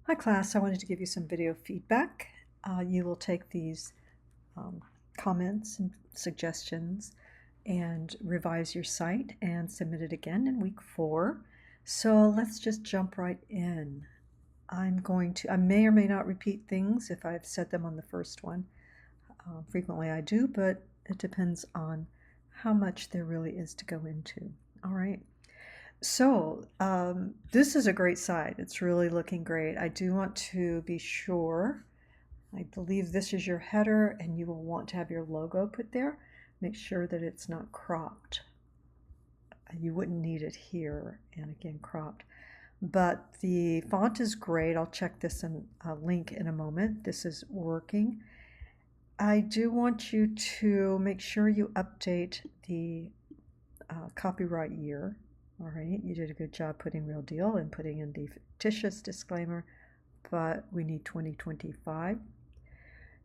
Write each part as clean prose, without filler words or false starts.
Hi class, I wanted to give you some video feedback. You will take these um, comments and suggestions and revise your site and submit it again in week 4. So let's just jump right in. I may or may not repeat things if I've said them on the first one. Frequently I do, but it depends on how much there really is to go into. All right. So, this is a great site. It's really looking great. I do want to be sure. I believe this is your header, and you will want to have your logo put there. Make sure that it's not cropped. You wouldn't need it here, and again, cropped. But the font is great. I'll check this in a link in a moment. This is working. I do want you to make sure you update the copyright year. All right, you did a good job putting real deal and putting in the fictitious disclaimer, but we need 2025.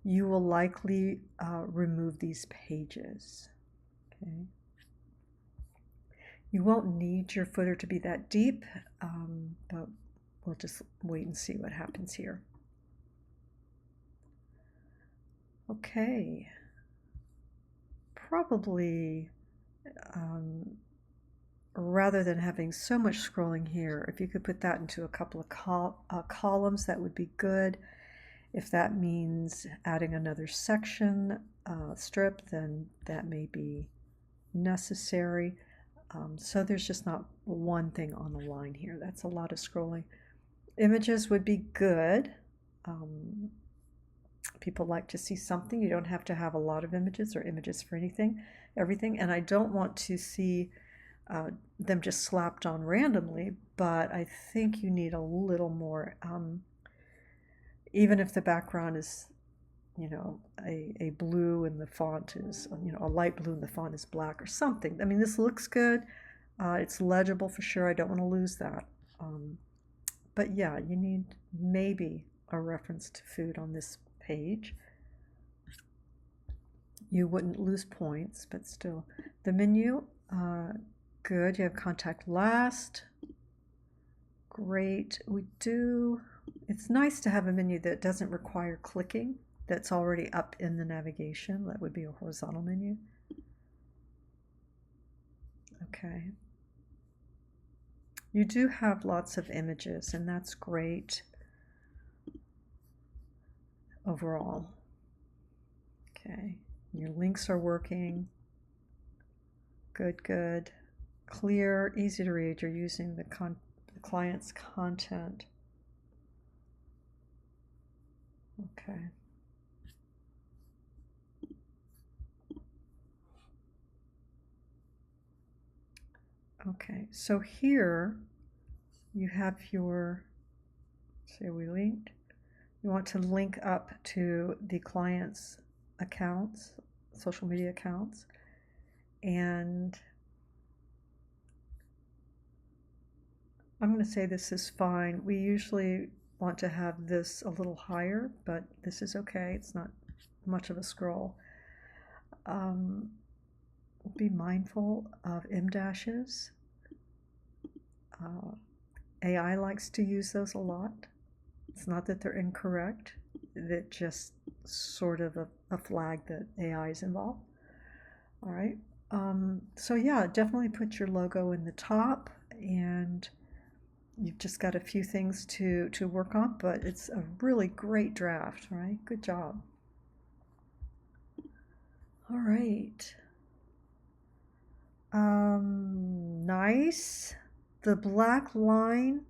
You will likely remove these pages. Okay. You won't need your footer to be that deep, but we'll just wait and see what happens here. Okay. Probably rather than having so much scrolling here, if you could put that into a couple of columns, that would be good. If that means adding another section strip, then that may be necessary. So there's just not one thing on the line here. That's a lot of scrolling. Images would be good. People like to see something. You don't have to have a lot of images or images for everything. And I don't want to see them just slapped on randomly, but I think you need a little more, even if the background is, a blue and the font is, a light blue and the font is black or something. I mean, this looks good. It's legible for sure. I don't want to lose that. But yeah, you need maybe a reference to food on this page. You wouldn't lose points, but still. The menu, good. You have contact last. Great. It's nice to have a menu that doesn't require clicking, that's already up in the navigation. That would be a horizontal menu. Okay. You do have lots of images, and that's great overall. Okay. Your links are working. Good, good. Clear, easy to read. You're using the client's content. Okay. Okay, so here you have your, say we linked, you want to link up to the client's accounts, social media accounts, and I'm going to say this is fine. We usually want to have this a little higher, but this is okay. It's not much of a scroll. Be mindful of M-dashes. AI likes to use those a lot. It's not that they're incorrect, that just sort of a flag that AI is involved. All right. So yeah, definitely put your logo in the top, and you've just got a few things to work on, but it's a really great draft, right? Good job. All right. Nice. The black line,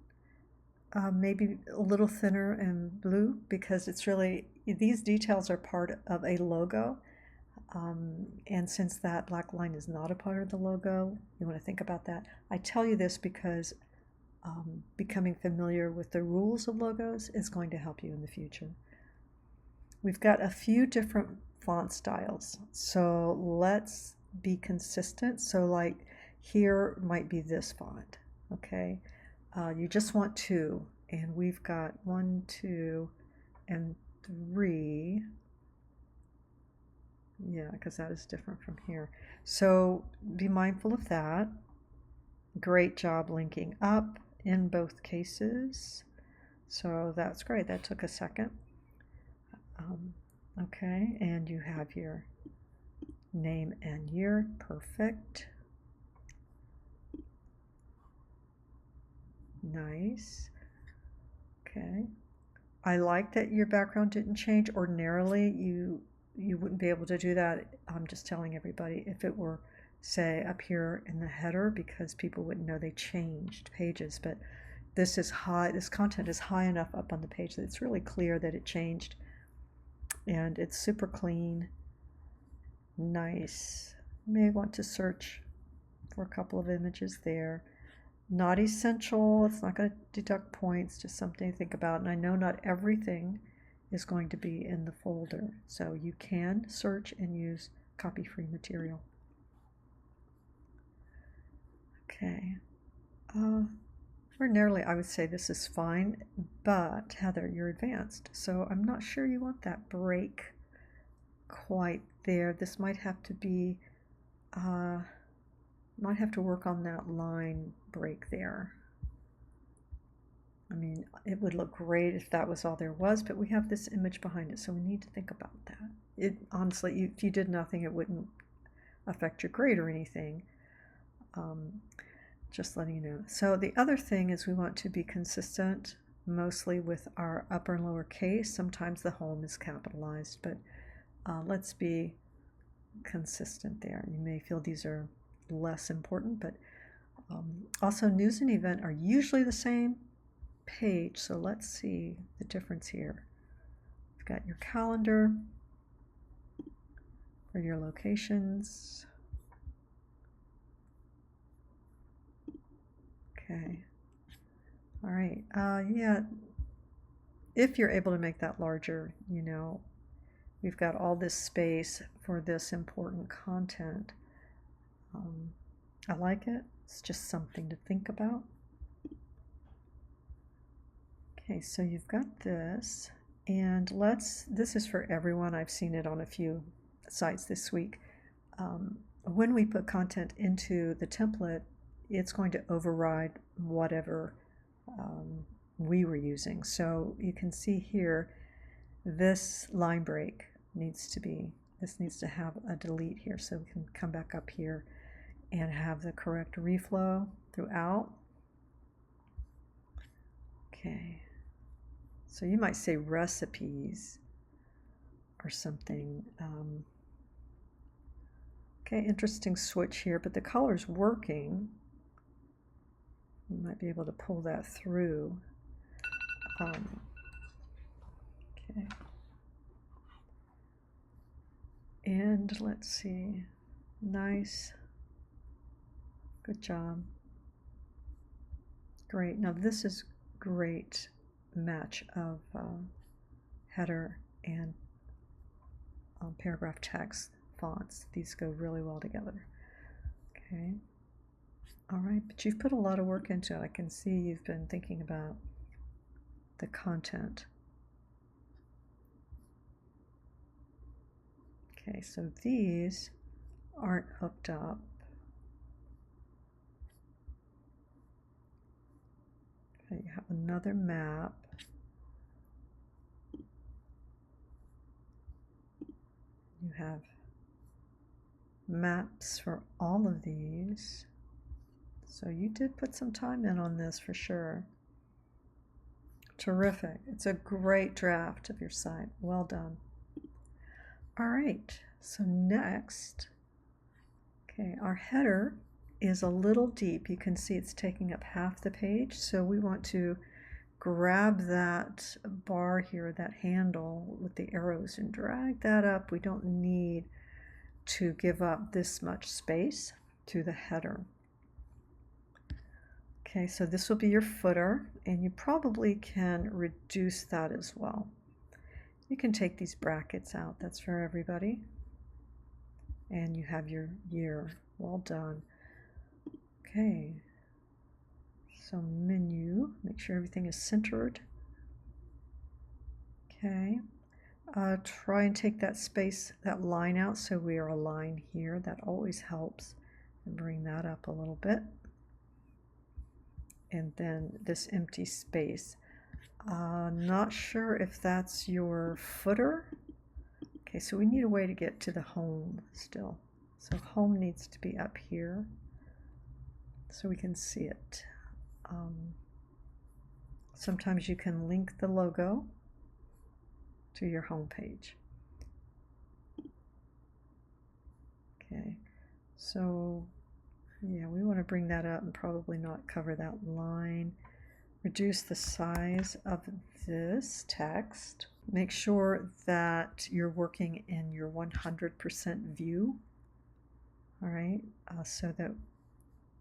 maybe a little thinner and blue, because it's really, these details are part of a logo. And since that black line is not a part of the logo, you want to think about that. I tell you this because becoming familiar with the rules of logos is going to help you in the future. We've got a few different font styles, so let's be consistent. So like here might be this font, okay? You just want 2, and we've got 1, 2, and 3. Yeah, because that is different from here. So be mindful of that. Great job linking up in both cases. So that's great. That took a second. Okay, and you have your name and year. Perfect. Nice. Okay. I like that your background didn't change. Ordinarily, you wouldn't be able to do that. I'm just telling everybody if it were, say, up here in the header, because people wouldn't know they changed pages. But this is high. This content is high enough up on the page that it's really clear that it changed, and it's super clean. Nice. You may want to search for a couple of images there. Not essential. It's not going to deduct points, just something to think about. And I know not everything is going to be in the folder, so you can search and use copy-free material. Okay. Ordinarily, I would say this is fine, but Heather, you're advanced, so I'm not sure you want that break quite there. This might have to be, might have to work on that line break there. I mean, it would look great if that was all there was, but we have this image behind it, so we need to think about that. It honestly, if you did nothing, it wouldn't affect your grade or anything. Just letting you know. So the other thing is we want to be consistent, mostly with our upper and lower case. Sometimes the home is capitalized, but let's be consistent there. You may feel these are less important, but also news and event are usually the same page, so let's see the difference here. You've got your calendar for your locations. Okay. All right. Yeah, if you're able to make that larger, you know, we've got all this space for this important content. I like it. It's just something to think about. Okay, so you've got this, and this is for everyone. I've seen it on a few sites this week. When we put content into the template, it's going to override whatever we were using. So you can see here, this line break needs to have a delete here, so we can come back up here and have the correct reflow throughout. Okay, so you might say recipes or something. Okay, interesting switch here, but the color's working. You might be able to pull that through. Okay. And let's see. Nice. Good job. Great. Now this is great match of header and paragraph text fonts. These go really well together. Okay. All right, but you've put a lot of work into it. I can see you've been thinking about the content. Okay, so these aren't hooked up. Okay, you have another map. You have maps for all of these. So you did put some time in on this for sure. Terrific. It's a great draft of your site. Well done. All right, so next, okay, our header is a little deep. You can see it's taking up half the page, so we want to grab that bar here, that handle with the arrows, and drag that up. We don't need to give up this much space to the header. Okay, so this will be your footer, and you probably can reduce that as well. You can take these brackets out. That's for everybody. And you have your year. Well done. Okay. So menu, make sure everything is centered. Okay. Try and take that space, that line out, so we are aligned here. That always helps. And bring that up a little bit. And then this empty space. Not sure if that's your footer. Okay, so we need a way to get to the home still. So home needs to be up here so we can see it. Sometimes you can link the logo to your home page. Okay, so yeah, we want to bring that up and probably not cover that line. Reduce the size of this text. Make sure that you're working in your 100% view, all right, so that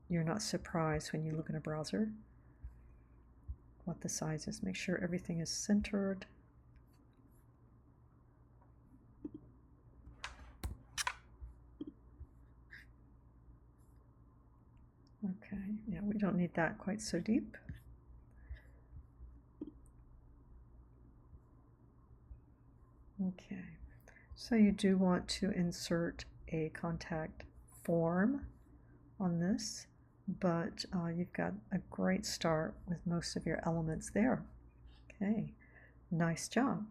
you're not surprised when you look in a browser what the size is. Make sure everything is centered. Okay, yeah, we don't need that quite so deep. Okay, so you do want to insert a contact form on this, but you've got a great start with most of your elements there. Okay, nice job.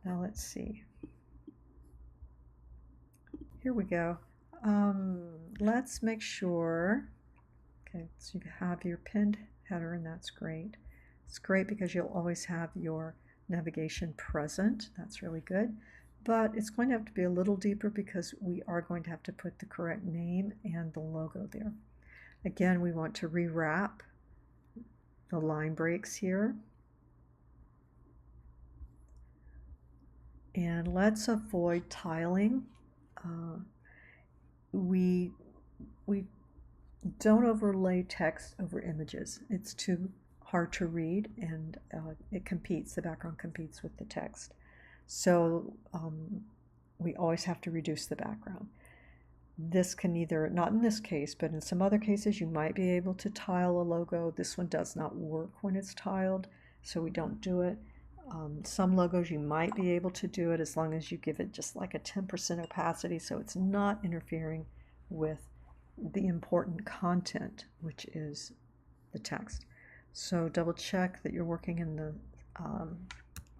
Now let's see. Here we go. Let's make sure, okay, so you have your pinned header, and that's great. It's great because you'll always have your navigation present. That's really good. But it's going to have to be a little deeper because we are going to have to put the correct name and the logo there. Again, we want to rewrap the line breaks here. And let's avoid tiling. We don't overlay text over images. It's too hard to read, and it competes, the background competes with the text. So we always have to reduce the background. This can either, not in this case, but in some other cases you might be able to tile a logo. This one does not work when it's tiled, so we don't do it. Some logos you might be able to do it as long as you give it just like a 10% opacity, so it's not interfering with the important content, which is the text. So double check that you're working in the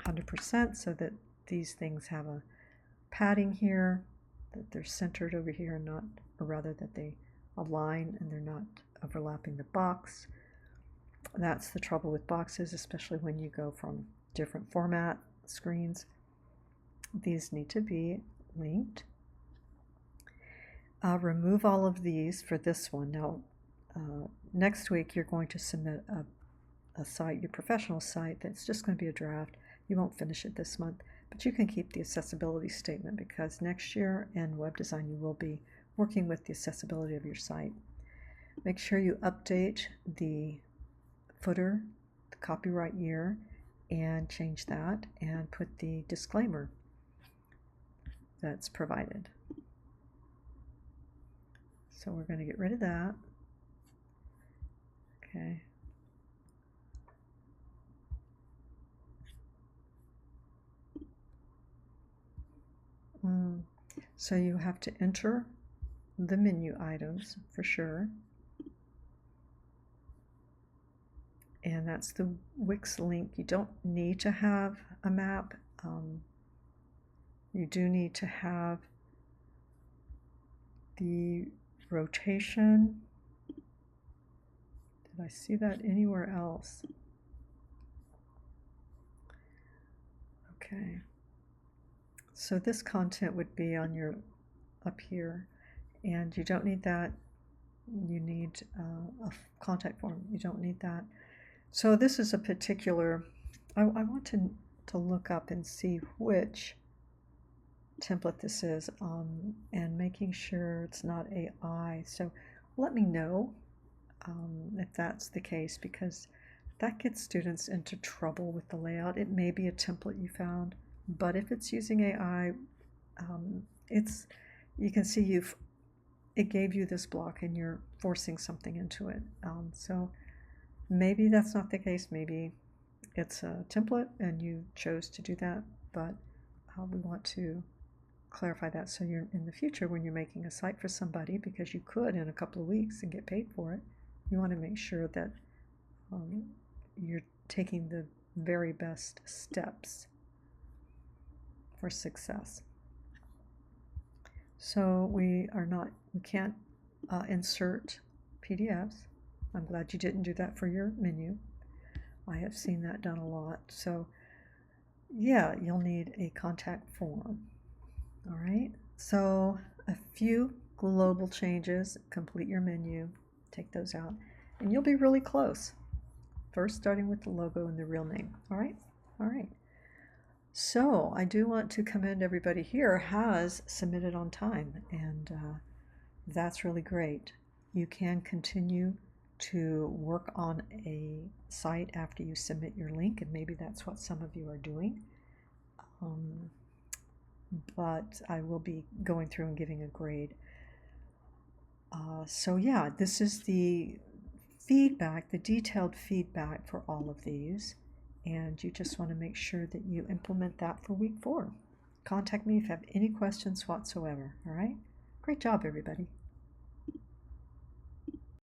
100% so that these things have a padding here, that they're centered over here, not, or rather that they align and they're not overlapping the box. That's the trouble with boxes, especially when you go from different format screens. These need to be linked. Remove all of these for this one. Now, next week you're going to submit a site, your professional site, that's just going to be a draft. You won't finish it this month, but you can keep the accessibility statement because next year in web design you will be working with the accessibility of your site. Make sure you update the footer, the copyright year, and change that and put the disclaimer that's provided. So we're going to get rid of that. Okay. So you have to enter the menu items for sure. And that's the Wix link. You don't need to have a map. You do need to have the rotation. Did I see that anywhere else? Okay. So this content would be on your, up here, and you don't need that. You need a contact form. You don't need that. So this is a particular, I want to look up and see which template this is, and making sure it's not AI. So let me know if that's the case, because that gets students into trouble with the layout. It may be a template you found, but if it's using AI, you can see it gave you this block and you're forcing something into it. So maybe that's not the case. Maybe it's a template and you chose to do that, but we want to clarify that so you're in the future when you're making a site for somebody, because you could in a couple of weeks and get paid for it. You want to make sure that you're taking the very best steps for success. So we can't insert PDFs. I'm glad you didn't do that for your menu. I have seen that done a lot. So yeah, you'll need a contact form. All right, so a few global changes. Complete your menu, take those out, and you'll be really close. First, starting with the logo and the real name. All right, all right. So I do want to commend everybody here has submitted on time, and that's really great. You can continue to work on a site after you submit your link, and maybe that's what some of you are doing. But I will be going through and giving a grade. So yeah, this is the feedback, the detailed feedback for all of these, and you just want to make sure that you implement that for week 4. Contact me if you have any questions whatsoever. All right? Great job, everybody.